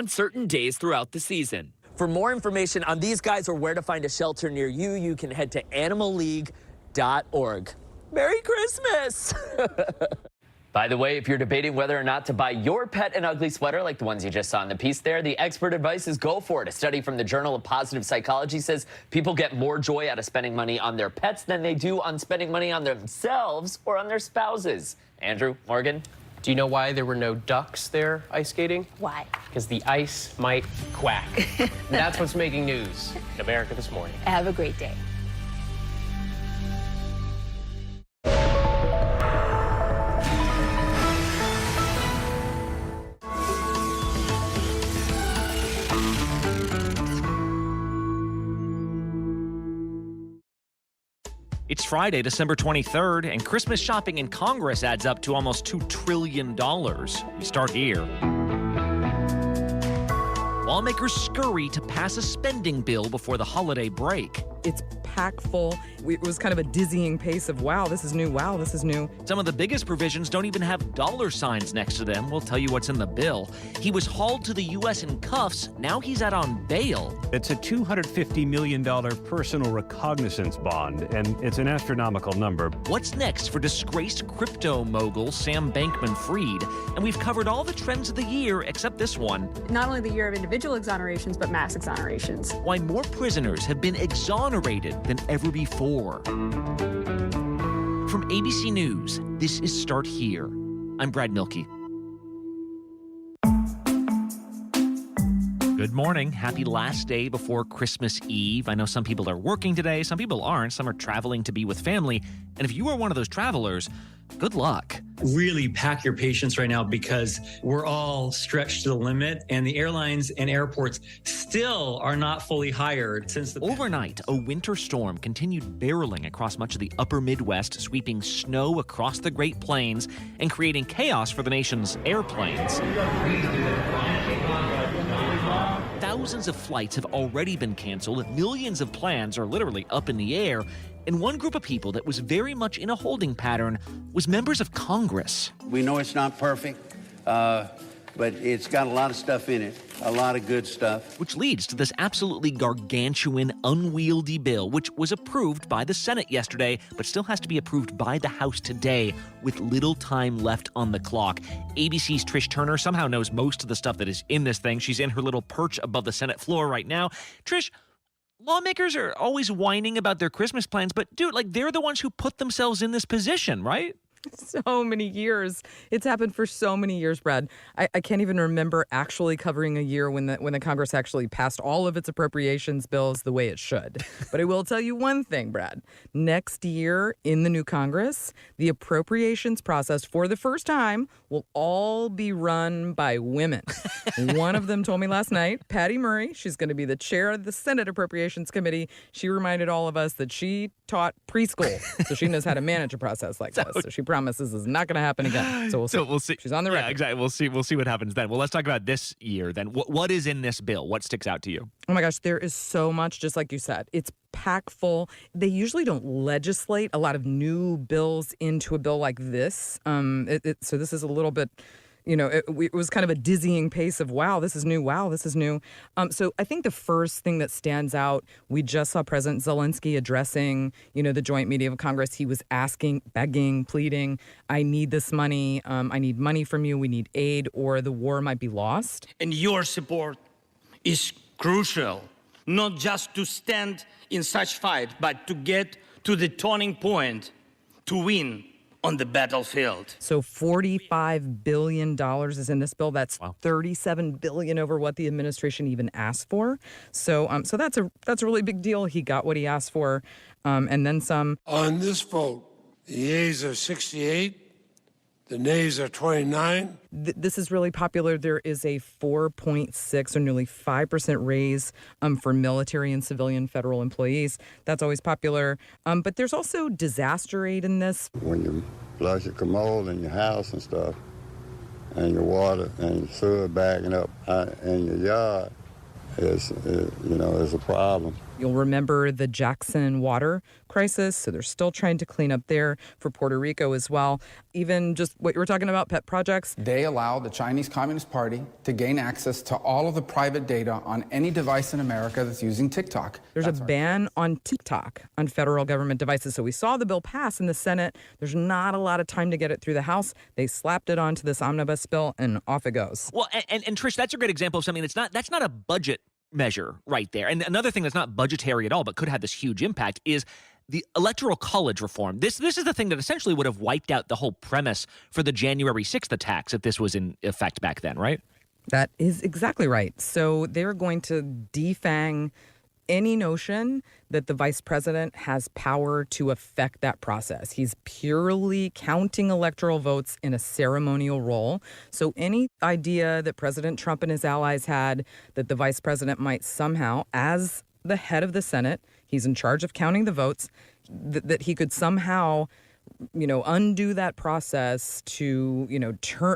on certain days throughout the season. For more information on these guys or where to find a shelter near you, you can head to animalleague.org. Merry Christmas! By the way, if you're debating whether or not to buy your pet an ugly sweater like the ones you just saw in the piece there, the expert advice is go for it. A study from the Journal of Positive Psychology says people get more joy out of spending money on their pets than they do on spending money on themselves or on their spouses. Andrew, Morgan? Do you know why there were no ducks there ice skating? Why? Because the ice might quack. And that's what's making news in America this morning. Have a great day. It's Friday, December 23rd, and Christmas shopping in Congress adds up to almost $2 trillion. We start here. Lawmakers scurry to pass a spending bill before the holiday break. It's packed full. It was kind of a dizzying pace of, wow, this is new, wow, this is new. Some of the biggest provisions don't even have dollar signs next to them. We'll tell you what's in the bill. He was hauled to the U.S. in cuffs. Now he's out on bail. It's a $250 million personal recognizance bond, and it's an astronomical number. What's next for disgraced crypto mogul Sam Bankman-Fried? And we've covered all the trends of the year except this one. Not only the year of individual exonerations, but mass exonerations. Why more prisoners have been exonerated than ever before. From ABC News, this is Start Here. I'm Brad Milkey. Good morning. Happy last day before Christmas Eve. I know some people are working today, some people aren't, some are traveling to be with family. And if you are one of those travelers, good luck. Really pack your patience right now because we're all stretched to the limit and the airlines and airports still are not fully hired since the... Overnight, a winter storm continued barreling across much of the upper Midwest, sweeping snow across the Great Plains and creating chaos for the nation's airplanes. Thousands of flights have already been canceled. Millions of plans are literally up in the air. And one group of people that was very much in a holding pattern was members of Congress. We know it's not perfect, but it's got a lot of stuff in it, a lot of good stuff. Which leads to this absolutely gargantuan, unwieldy bill, which was approved by the Senate yesterday, but still has to be approved by the House today, with little time left on the clock. ABC's Trish Turner somehow knows most of the stuff that is in this thing. She's in her little perch above the Senate floor right now. Trish, lawmakers are always whining about their Christmas plans, but dude, like, they're the ones who put themselves in this position, right? So many years. It's happened for so many years, Brad. I can't even remember actually covering a year when the Congress actually passed all of its appropriations bills the way it should. But I will tell you one thing, Brad. Next year in the new Congress, the appropriations process for the first time will all be run by women. One of them told me last night, Patty Murray, she's going to be the chair of the Senate Appropriations Committee. She reminded all of us that she taught preschool, so she knows how to manage a process like this. So she promises is not going to happen again. So we'll see. She's on the record. Yeah, exactly. We'll see what happens then. Well, let's talk about this year then. What is in this bill? What sticks out to you? Oh my gosh, there is so much, just like you said. It's packed full. They usually don't legislate a lot of new bills into a bill like this. So this is a little bit... it was kind of a dizzying pace of, wow, this is new. Wow, this is new. So I think the first thing that stands out, we just saw President Zelensky addressing, the joint meeting of Congress. He was asking, begging, pleading, I need this money. I need money from you. We need aid or the war might be lost. And your support is crucial, not just to stand in such fight, but to get to the turning point to win on the battlefield. So $45 billion is in this bill. That's wow. $37 billion over what the administration even asked for. So that's a really big deal. He got what he asked for, and then some. On this vote, the yeas are 68, the nays are 29. This is really popular. There is a 4.6 or nearly 5% raise for military and civilian federal employees. That's always popular. But there's also disaster aid in this. When you flush your commode in your house and stuff, and your water and your sewer bagging up in your yard, it's a problem. You'll remember the Jackson water crisis, so they're still trying to clean up there for Puerto Rico as well. Even just what you were talking about, pet projects. They allow the Chinese Communist Party to gain access to all of the private data on any device in America that's using TikTok. There's a ban on TikTok on federal government devices. So we saw the bill pass in the Senate. There's not a lot of time to get it through the House. They slapped it onto this omnibus bill, and off it goes. Well, and Trish, that's a great example of something that's not a budget measure right there. And another thing that's not budgetary at all, but could have this huge impact is the Electoral College reform. This is the thing that essentially would have wiped out the whole premise for the January 6th attacks if this was in effect back then, right? That is exactly right. So they're going to defang any notion that the vice president has power to affect that process. He's purely counting electoral votes in a ceremonial role. So any idea that President Trump and his allies had that the vice president might somehow, as the head of the Senate, he's in charge of counting the votes, that he could somehow, undo that process to,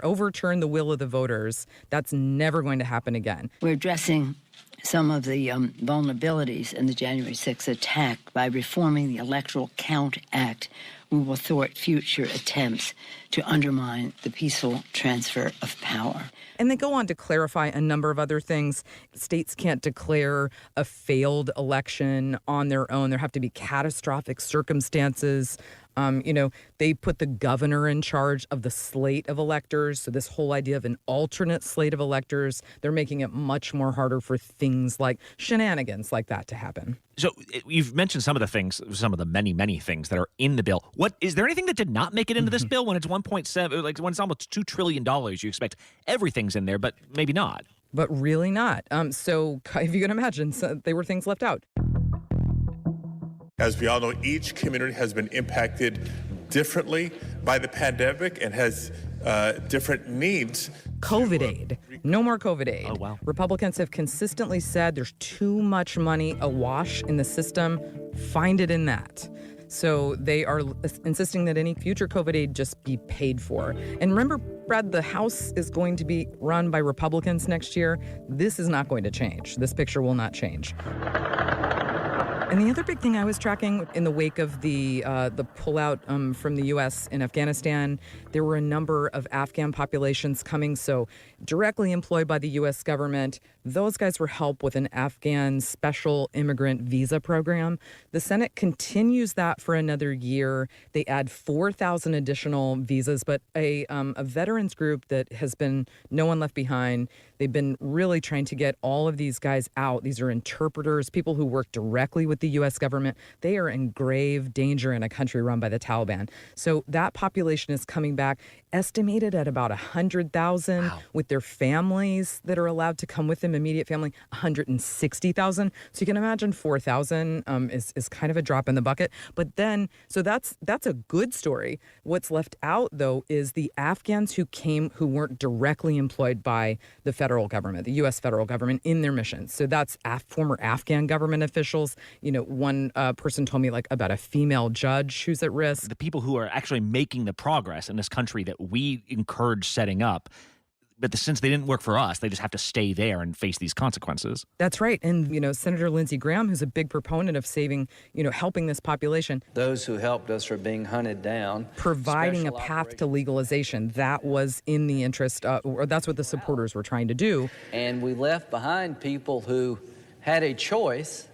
overturn the will of the voters, that's never going to happen again. We're addressing some of the vulnerabilities in the January 6th attack by reforming the Electoral Count Act. We will thwart future attempts to undermine the peaceful transfer of power. And they go on to clarify a number of other things. States can't declare a failed election on their own. There have to be catastrophic circumstances. They put the governor in charge of the slate of electors. So this whole idea of an alternate slate of electors, they're making it much more harder for things like shenanigans like that to happen. So you've mentioned some of the many, many things that are in the bill. What is there anything that did not make it into this bill when it's 1.7, when it's almost $2 trillion? You expect everything's in there, but maybe not. But really not. So if you can imagine, there were things left out. As we all know, each community has been impacted differently by the pandemic and has different needs. COVID aid. No more COVID aid. Oh, wow. Republicans have consistently said there's too much money awash in the system. Find it in that. So they are insisting that any future COVID aid just be paid for. And remember, Brad, the House is going to be run by Republicans next year. This is not going to change. This picture will not change. And the other big thing I was tracking in the wake of the pullout from the U.S. in Afghanistan, there were a number of Afghan populations coming, so directly employed by the U.S. government. Those guys were helped with an Afghan special immigrant visa program. The Senate continues that for another year. They add 4,000 additional visas, but a veterans group that has been No One Left Behind, they've been really trying to get all of these guys out. These are interpreters, people who work directly with the U.S. government. They are in grave danger in a country run by the Taliban. So that population is coming back, estimated at about 100,000, wow, with their families that are allowed to come with them, immediate family, 160,000. So you can imagine 4,000 is kind of a drop in the bucket. But then, so that's a good story. What's left out, though, is the Afghans who weren't directly employed by the federal government, the U.S. federal government, in their missions. So that's former Afghan government officials. One person told me about a female judge who's at risk. The people who are actually making the progress in this country that we encourage setting up, but since they didn't work for us, they just have to stay there and face these consequences. That's right. And, Senator Lindsey Graham, who's a big proponent of saving, helping this population. Those who helped us are being hunted down. Providing a path to legalization. That was in the interest, or that's what the supporters were trying to do. And we left behind people who had a choice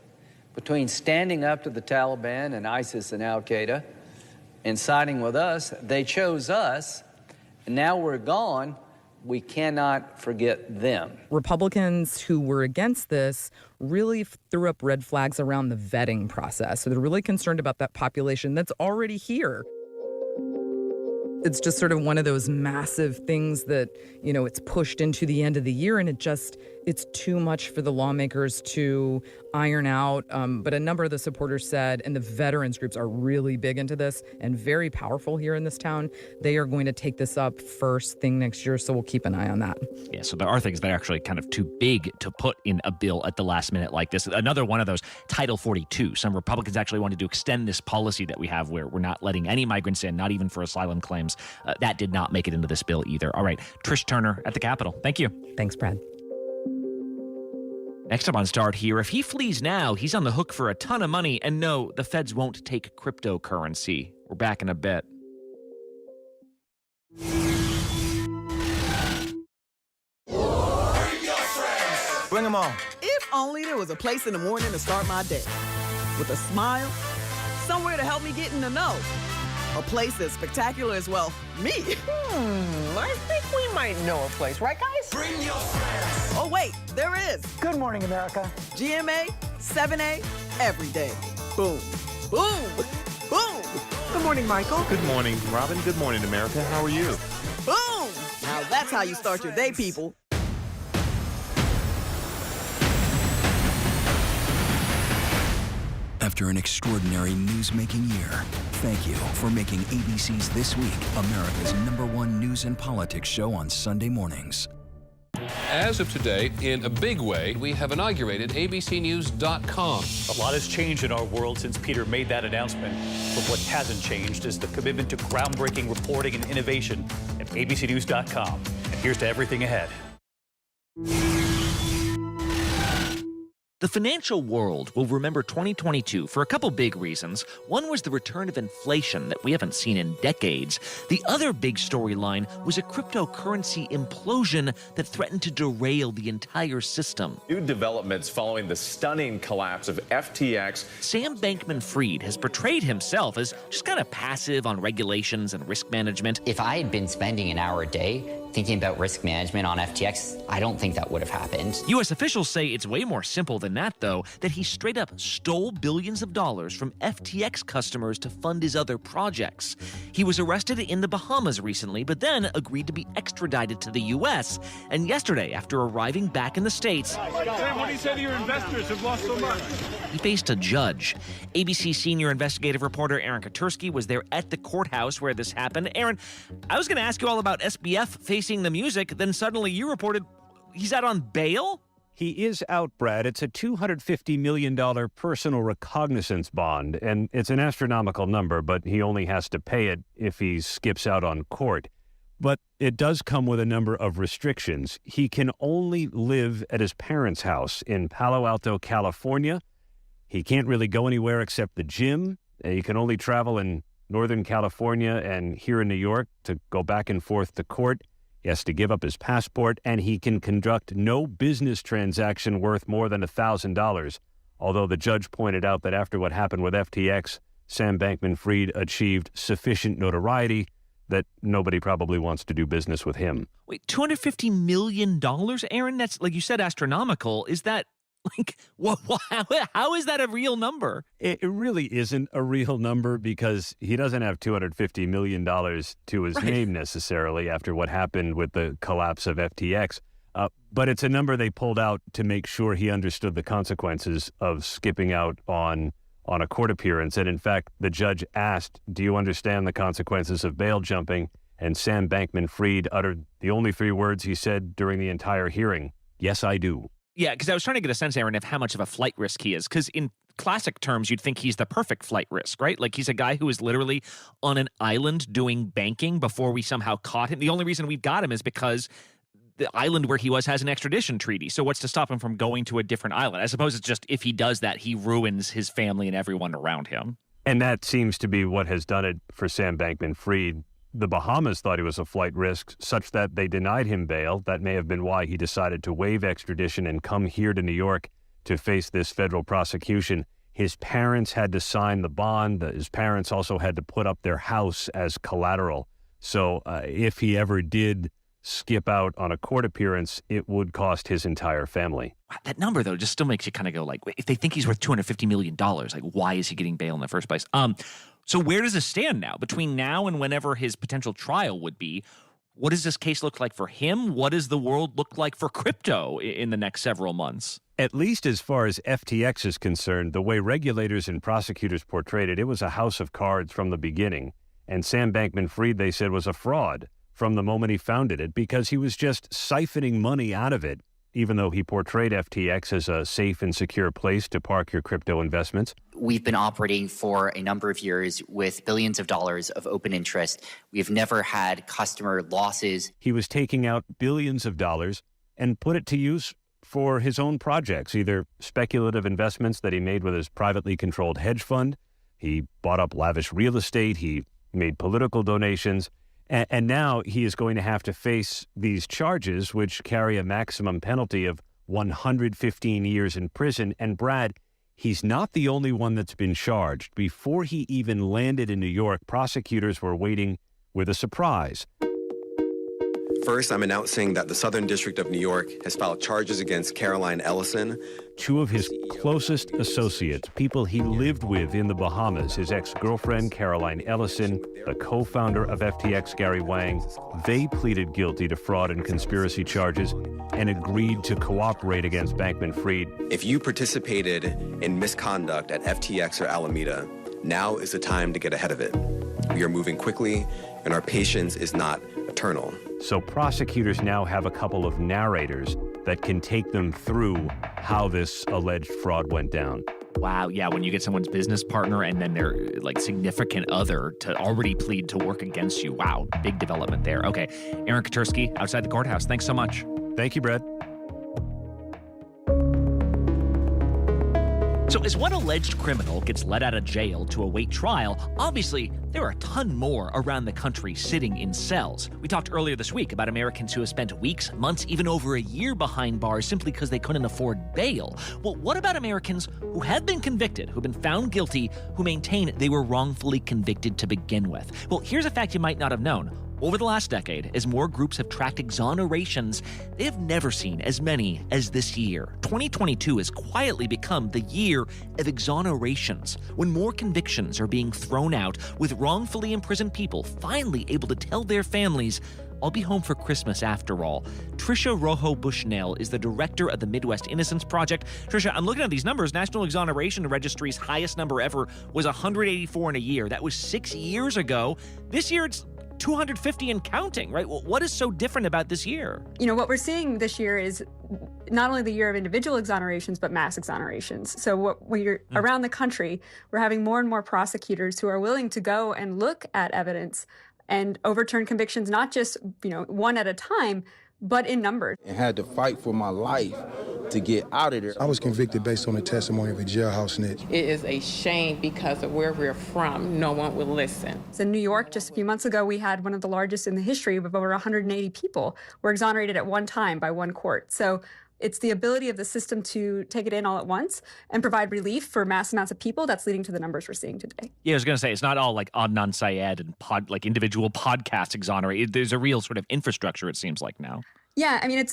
between standing up to the Taliban and ISIS and Al-Qaeda and siding with us. They chose us, and now we're gone. We cannot forget them. Republicans who were against this really threw up red flags around the vetting process. So they're really concerned about that population that's already here. It's just sort of one of those massive things that, it's pushed into the end of the year, and it's too much for the lawmakers to iron out. But a number of the supporters said, and the veterans groups are really big into this and very powerful here in this town, they are going to take this up first thing next year. So we'll keep an eye on that. Yeah, so there are things that are actually kind of too big to put in a bill at the last minute like this. Another one of those, Title 42. Some Republicans actually wanted to extend this policy that we have where we're not letting any migrants in, not even for asylum claims. That did not make it into this bill either. All right, Trish Turner at the Capitol. Thank you. Thanks, Brad. Next up on Start Here, if he flees now, he's on the hook for a ton of money. And no, the feds won't take cryptocurrency. We're back in a bit. Bring them on. If only there was a place in the morning to start my day. With a smile, somewhere to help me get in the know. A place as spectacular as, well, me. I think we might know a place, right, guys? Bring your friends. Oh, wait, there is. Good morning, America. GMA, 7A, every day. Boom, boom, boom. Good morning, Michael. Good morning, Robin. Good morning, America. How are you? Boom! Now that's how you start your day, people. After an extraordinary news-making year, thank you for making ABC's This Week America's #1 news and politics show on Sunday mornings. As of today, in a big way, we have inaugurated abcnews.com. A lot has changed in our world since Peter made that announcement. But what hasn't changed is the commitment to groundbreaking reporting and innovation at abcnews.com. And here's to everything ahead. The financial world will remember 2022 for a couple big reasons. One was the return of inflation that we haven't seen in decades. The other big storyline was a cryptocurrency implosion that threatened to derail the entire system. New developments following the stunning collapse of FTX. Sam Bankman-Fried has portrayed himself as just kind of passive on regulations and risk management. If I had been spending an hour a day thinking about risk management on FTX, I don't think that would have happened. U.S. officials say it's way more simple than that, though, that he straight up stole billions of dollars from FTX customers to fund his other projects. He was arrested in the Bahamas recently, but then agreed to be extradited to the U.S. And yesterday, after arriving back in the States, Sam, what do you say to your investors who've lost so much? he faced a judge. ABC senior investigative reporter Aaron Katursky was there at the courthouse where this happened. Aaron, I was going to ask you all about SBF facing the music, then suddenly you reported he's out on bail? He is out, Brad. It's a $250 million personal recognizance bond, and it's an astronomical number, but he only has to pay it if he skips out on court. But it does come with a number of restrictions. He can only live at his parents' house in Palo Alto, California. He can't really go anywhere except the gym. He can only travel in Northern California and here in New York to go back and forth to court. He has to give up his passport, and he can conduct no business transaction worth more than $1,000, although the judge pointed out that after what happened with FTX, Sam Bankman-Fried achieved sufficient notoriety that nobody probably wants to do business with him. Wait, $250 million, Aaron? That's, like you said, astronomical. Is that, like, how is that a real number? It really isn't a real number because he doesn't have $250 million to his name necessarily after what happened with the collapse of FTX. But it's a number they pulled out to make sure he understood the consequences of skipping out on a court appearance. And in fact, the judge asked, do you understand the consequences of bail jumping? And Sam Bankman-Fried uttered the only 3 words he said during the entire hearing, yes, I do. Yeah, because I was trying to get a sense, Aaron, of how much of a flight risk he is. Because in classic terms, you'd think he's the perfect flight risk, right? Like he's a guy who is literally on an island doing banking before we somehow caught him. The only reason we've got him is because the island where he was has an extradition treaty. So what's to stop him from going to a different island? I suppose it's just if he does that, he ruins his family and everyone around him. And that seems to be what has done it for Sam Bankman-Fried. The Bahamas thought he was a flight risk such that they denied him bail. That may have been why he decided to waive extradition and come here to New York to face this federal prosecution. His parents had to sign the bond. His parents also had to put up their house as collateral. So if he ever did skip out on a court appearance, it would cost his entire family. That number, though, just still makes you kind of go like, if they think he's worth $250 million, like why is he getting bail in the first place? So where does it stand now? Between now and whenever his potential trial would be, what does this case look like for him? What does the world look like for crypto in the next several months? At least as far as FTX is concerned, the way regulators and prosecutors portrayed it, it was a house of cards from the beginning. And Sam Bankman-Fried, they said, was a fraud from the moment he founded it because he was just siphoning money out of it, even though he portrayed FTX as a safe and secure place to park your crypto investments. We've been operating for a number of years with billions of dollars of open interest. We've never had customer losses. He was taking out billions of dollars and put it to use for his own projects, either speculative investments that he made with his privately controlled hedge fund. He bought up lavish real estate. He made political donations. And now he is going to have to face these charges, which carry a maximum penalty of 115 years in prison. And Brad, he's not the only one that's been charged. Before he even landed in New York, prosecutors were waiting with a surprise. First, I'm announcing that the Southern District of New York has filed charges against Caroline Ellison. Two of his closest associates, people he lived with in the Bahamas, his ex-girlfriend Caroline Ellison, the co-founder of FTX Gary Wang, they pleaded guilty to fraud and conspiracy charges and agreed to cooperate against Bankman-Fried. If you participated in misconduct at FTX or Alameda, now is the time to get ahead of it. We are moving quickly, and our patience is not eternal. So prosecutors now have a couple of narrators that can take them through how this alleged fraud went down. Wow, yeah, when you get someone's business partner and then their significant other to already plead to work against you. Wow, big development there. Okay, Aaron Katursky, outside the courthouse. Thanks so much. Thank you, Brad. So as one alleged criminal gets let out of jail to await trial, obviously there are a ton more around the country sitting in cells. We talked earlier this week about Americans who have spent weeks, months, even over a year behind bars simply because they couldn't afford bail. Well, what about Americans who have been convicted, who've been found guilty, who maintain they were wrongfully convicted to begin with? Well, here's a fact you might not have known. Over the last decade, as more groups have tracked exonerations, they have never seen as many as this year. 2022 has quietly become the year of exonerations, when more convictions are being thrown out, with wrongfully imprisoned people finally able to tell their families, I'll be home for Christmas after all. Tricia Rojo Bushnell is the director of the Midwest Innocence Project. Tricia, I'm looking at these numbers. National Exoneration Registry's highest number ever was 184 in a year. That was 6 years ago. This year, it's 250 and counting, right? Well, what is so different about this year? You know, what we're seeing this year is not only the year of individual exonerations, but mass exonerations. So what we're around the country, we're having more and more prosecutors who are willing to go and look at evidence and overturn convictions, not just, one at a time, but in numbers. And had to fight for my life to get out of there. I was convicted based on the testimony of a jailhouse snitch. It is a shame because of where we're from, no one will listen. So in New York, just a few months ago, we had one of the largest in the history of over 180 people were exonerated at one time by one court. So it's the ability of the system to take it in all at once and provide relief for mass amounts of people that's leading to the numbers we're seeing today. Yeah, I was going to say, it's not all like Adnan Syed and individual podcasts exonerate. There's a real sort of infrastructure, it seems like now. Yeah, I mean,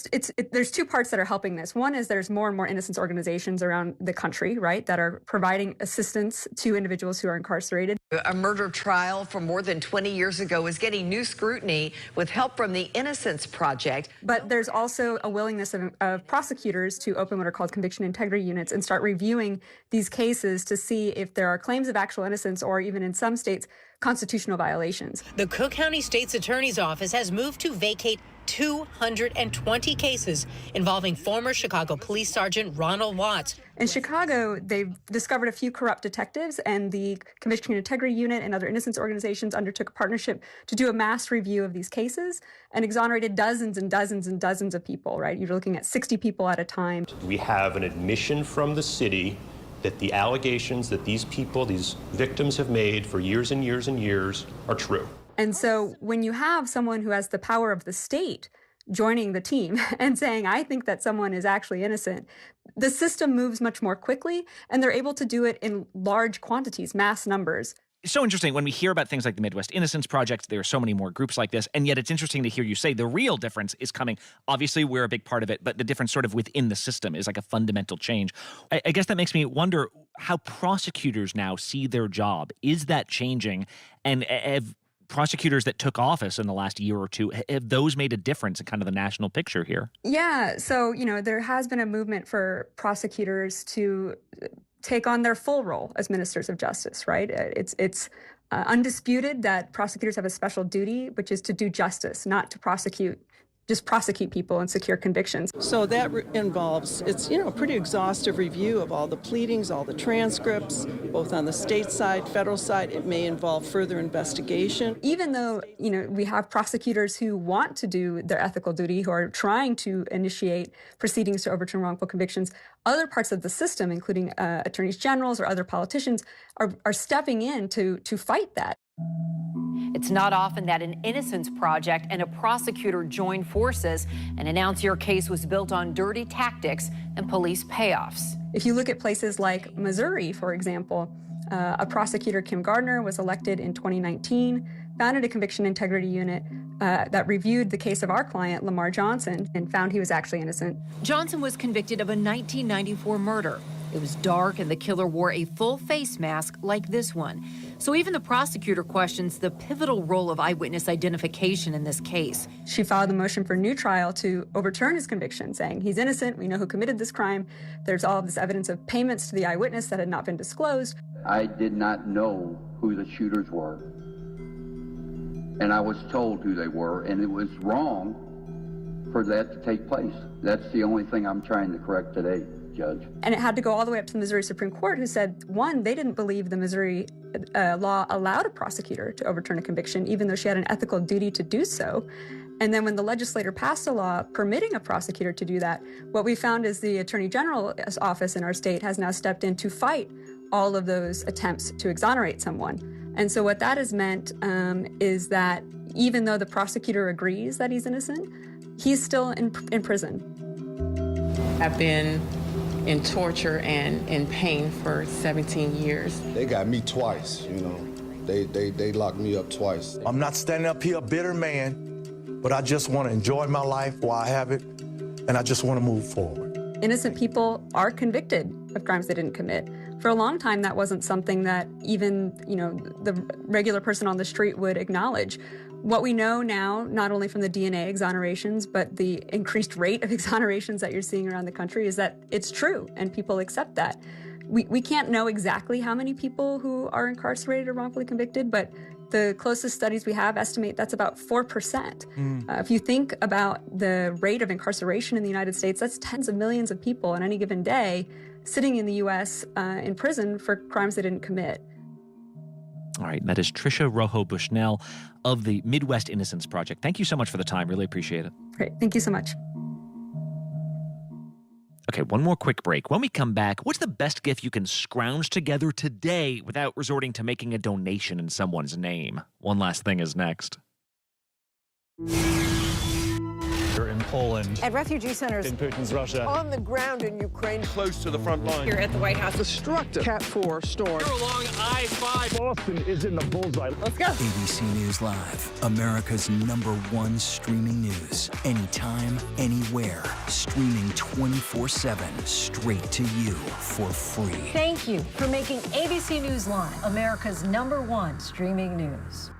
there's two parts that are helping this. One is there's more and more innocence organizations around the country, right, that are providing assistance to individuals who are incarcerated. A murder trial from more than 20 years ago is getting new scrutiny with help from the Innocence Project. But there's also a willingness of prosecutors to open what are called conviction integrity units and start reviewing these cases to see if there are claims of actual innocence or even in some states, constitutional violations. The Cook County State's Attorney's Office has moved to vacate 220 cases involving former Chicago Police Sergeant Ronald Watts. In Chicago, they've discovered a few corrupt detectives, and the Conviction Integrity Unit and other innocence organizations undertook a partnership to do a mass review of these cases and exonerated dozens and dozens and dozens of people, right? You're looking at 60 people at a time. We have an admission from the city that the allegations that these people, these victims have made for years and years and years are true. And so when you have someone who has the power of the state joining the team and saying, I think that someone is actually innocent, the system moves much more quickly, and they're able to do it in large quantities, mass numbers. It's so interesting when we hear about things like the Midwest Innocence Project. There are so many more groups like this, and yet it's interesting to hear you say the real difference is coming. Obviously, we're a big part of it, but the difference sort of within the system is like a fundamental change. I guess that makes me wonder how prosecutors now see their job. Is that changing? And have prosecutors that took office in the last year or two, have those made a difference in kind of the national picture here? Yeah. So, there has been a movement for prosecutors to take on their full role as ministers of justice, right? It's undisputed that prosecutors have a special duty, which is to do justice, not to prosecute just prosecute people and secure convictions. So that involves, it's, a pretty exhaustive review of all the pleadings, all the transcripts, both on the state side, federal side. It may involve further investigation. Even though, we have prosecutors who want to do their ethical duty, who are trying to initiate proceedings to overturn wrongful convictions, other parts of the system, including attorneys generals or other politicians, are stepping in to fight that. It's not often that an innocence project and a prosecutor join forces and announce your case was built on dirty tactics and police payoffs. If you look at places like Missouri, for example, a prosecutor, Kim Gardner, was elected in 2019, founded a conviction integrity unit that reviewed the case of our client, Lamar Johnson, and found he was actually innocent. Johnson was convicted of a 1994 murder. It was dark, and the killer wore a full face mask like this one. So even the prosecutor questions the pivotal role of eyewitness identification in this case. She filed a motion for new trial to overturn his conviction, saying he's innocent, we know who committed this crime, there's all of this evidence of payments to the eyewitness that had not been disclosed. I did not know who the shooters were, and I was told who they were, and it was wrong for that to take place. That's the only thing I'm trying to correct today, Judge. And it had to go all the way up to the Missouri Supreme Court, who said, one, they didn't believe the Missouri law allowed a prosecutor to overturn a conviction, even though she had an ethical duty to do so. And then when the legislator passed a law permitting a prosecutor to do that, what we found is the Attorney General's office in our state has now stepped in to fight all of those attempts to exonerate someone. And so what that has meant is that even though the prosecutor agrees that he's innocent, he's still in prison. I've been in torture and in pain for 17 years. They got me twice, They locked me up twice. I'm not standing up here a bitter man, but I just want to enjoy my life while I have it, and I just want to move forward. Innocent people are convicted of crimes they didn't commit. For a long time, that wasn't something that even, the regular person on the street would acknowledge. What we know now, not only from the DNA exonerations, but the increased rate of exonerations that you're seeing around the country, is that it's true, and people accept that. We can't know exactly how many people who are incarcerated or wrongfully convicted, but the closest studies we have estimate that's about 4%. If you think about the rate of incarceration in the United States, that's tens of millions of people on any given day sitting in the U.S. In prison for crimes they didn't commit. All right, that is Tricia Rojo Bushnell of the Midwest Innocence Project. Thank you so much for the time. Really appreciate it. Great. Thank you so much. Okay, one more quick break. When we come back, what's the best gift you can scrounge together today without resorting to making a donation in someone's name? One Last Thing is next. In Poland. At refugee centers. In Putin's Russia. On the ground in Ukraine. Close to the front line. Here at the White House. Destructive Cat 4 storm. You're along I-5. Boston is in the bullseye. Let's go. ABC News Live, America's #1 streaming news. Anytime, anywhere. Streaming 24/7, straight to you for free. Thank you for making ABC News Live America's #1 streaming news.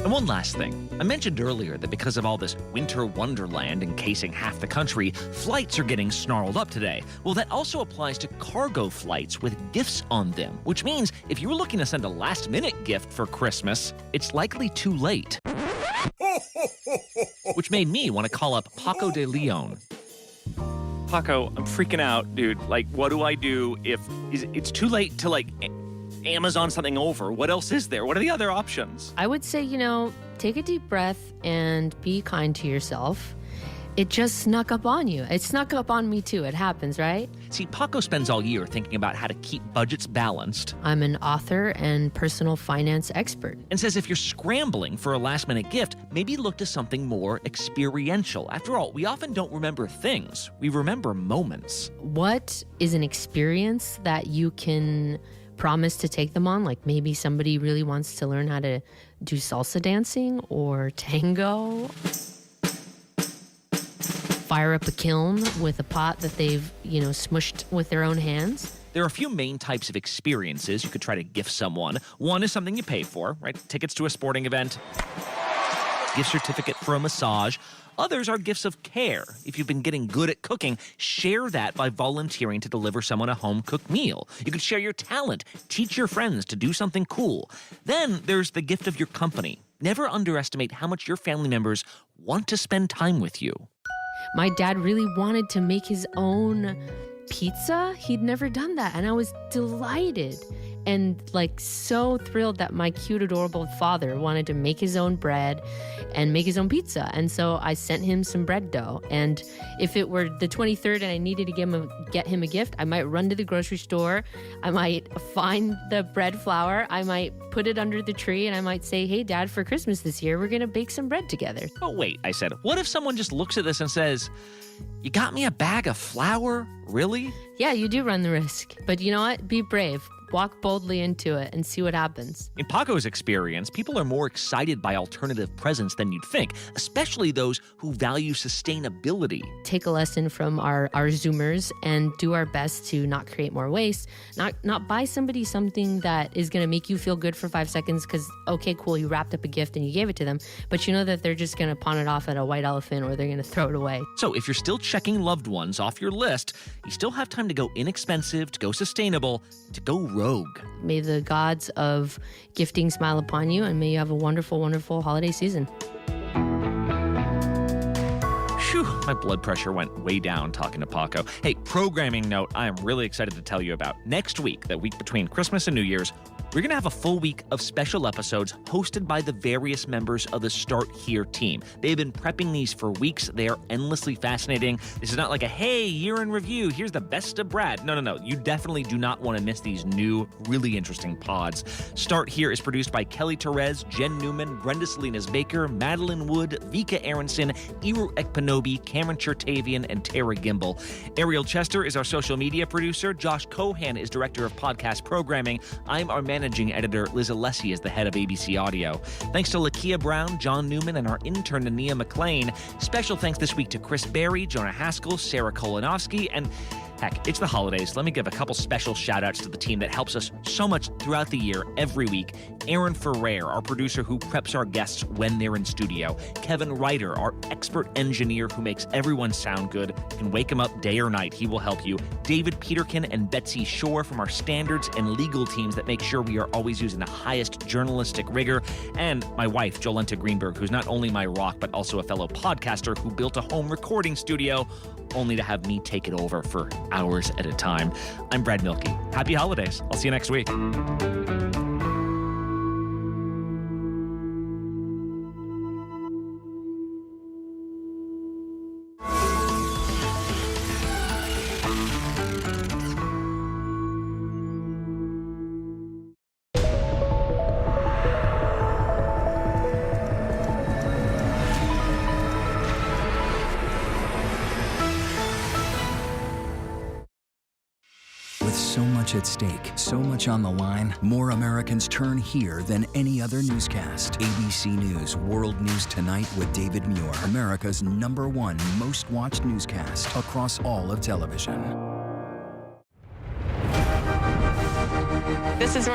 And one last thing. I mentioned earlier that because of all this winter wonderland encasing half the country, flights are getting snarled up today. Well, that also applies to cargo flights with gifts on them, which means if you were looking to send a last-minute gift for Christmas, it's likely too late. Which made me want to call up Paco de Leon. Paco, I'm freaking out, dude. Like, what do I do if it's too late to, Amazon something over? What else is there? What are the other options? I would say, take a deep breath and be kind to yourself. It just snuck up on you. It snuck up on me too. It happens, right? See, Paco spends all year thinking about how to keep budgets balanced. I'm an author and personal finance expert. And says if you're scrambling for a last-minute gift, maybe look to something more experiential. After all, we often don't remember things. We remember moments. What is an experience that you can promise to take them on? Like maybe somebody really wants to learn how to do salsa dancing or tango. Fire up a kiln with a pot that they've, smushed with their own hands. There are a few main types of experiences you could try to gift someone. One is something you pay for, right? Tickets to a sporting event. gift certificate for a massage. Others are gifts of care. If you've been getting good at cooking, share that by volunteering to deliver someone a home-cooked meal. You could share your talent, teach your friends to do something cool. Then there's the gift of your company. Never underestimate how much your family members want to spend time with you. My dad really wanted to make his own pizza. He'd never done that, and I was delighted and so thrilled that my cute, adorable father wanted to make his own bread and make his own pizza. And so I sent him some bread dough. And if it were the 23rd and I needed to get him a gift, I might run to the grocery store. I might find the bread flour. I might put it under the tree, and I might say, hey, Dad, for Christmas this year, we're going to bake some bread together. Oh, wait, I said, what if someone just looks at this and says, you got me a bag of flour? Really? Yeah, you do run the risk. But you know what? Be brave. Walk boldly into it and see what happens. In Paco's experience, people are more excited by alternative presents than you'd think, especially those who value sustainability. Take a lesson from our Zoomers and do our best to not create more waste, not buy somebody something that is going to make you feel good for 5 seconds because, okay, cool, you wrapped up a gift and you gave it to them, but you know that they're just going to pawn it off at a white elephant or they're going to throw it away. So if you're still checking loved ones off your list, you still have time to go inexpensive, to go sustainable, to go rogue. May the gods of gifting smile upon you, and may you have a wonderful, wonderful holiday season. Phew, my blood pressure went way down talking to Paco. Hey, programming note I am really excited to tell you about. Next week, the week between Christmas and New Year's, we're going to have a full week of special episodes hosted by the various members of the Start Here team. They've been prepping these for weeks. They are endlessly fascinating. This is not like a, hey, year in review, here's the best of Brad. No. You definitely do not want to miss these new, really interesting pods. Start Here is produced by Kelly Therese, Jen Newman, Brenda Salinas Baker, Madeline Wood, Vika Aronson, Iru Ekpanobi, Cameron Chertavian, and Tara Gimbel. Ariel Chester is our social media producer. Josh Cohan is director of podcast programming. I'm our managing editor. Liz Alessi is the head of ABC Audio. Thanks to Lakia Brown, John Newman, and our intern, Ania McLean. Special thanks this week to Chris Berry, Jonah Haskell, Sarah Kolonovsky, and heck, it's the holidays. Let me give a couple special shout-outs to the team that helps us so much throughout the year, every week. Aaron Ferrer, our producer who preps our guests when they're in studio. Kevin Ryder, our expert engineer who makes everyone sound good. You can wake him up day or night. He will help you. David Peterkin and Betsy Shore from our standards and legal teams that make sure we are always using the highest journalistic rigor. And my wife, Jolenta Greenberg, who's not only my rock, but also a fellow podcaster who built a home recording studio only to have me take it over for hours at a time. I'm Brad Milkey. Happy holidays. I'll see you next week. So much at stake, so much on the line, more Americans turn here than any other newscast. ABC News World News Tonight with David Muir, America's #1 most watched newscast across all of television. This is where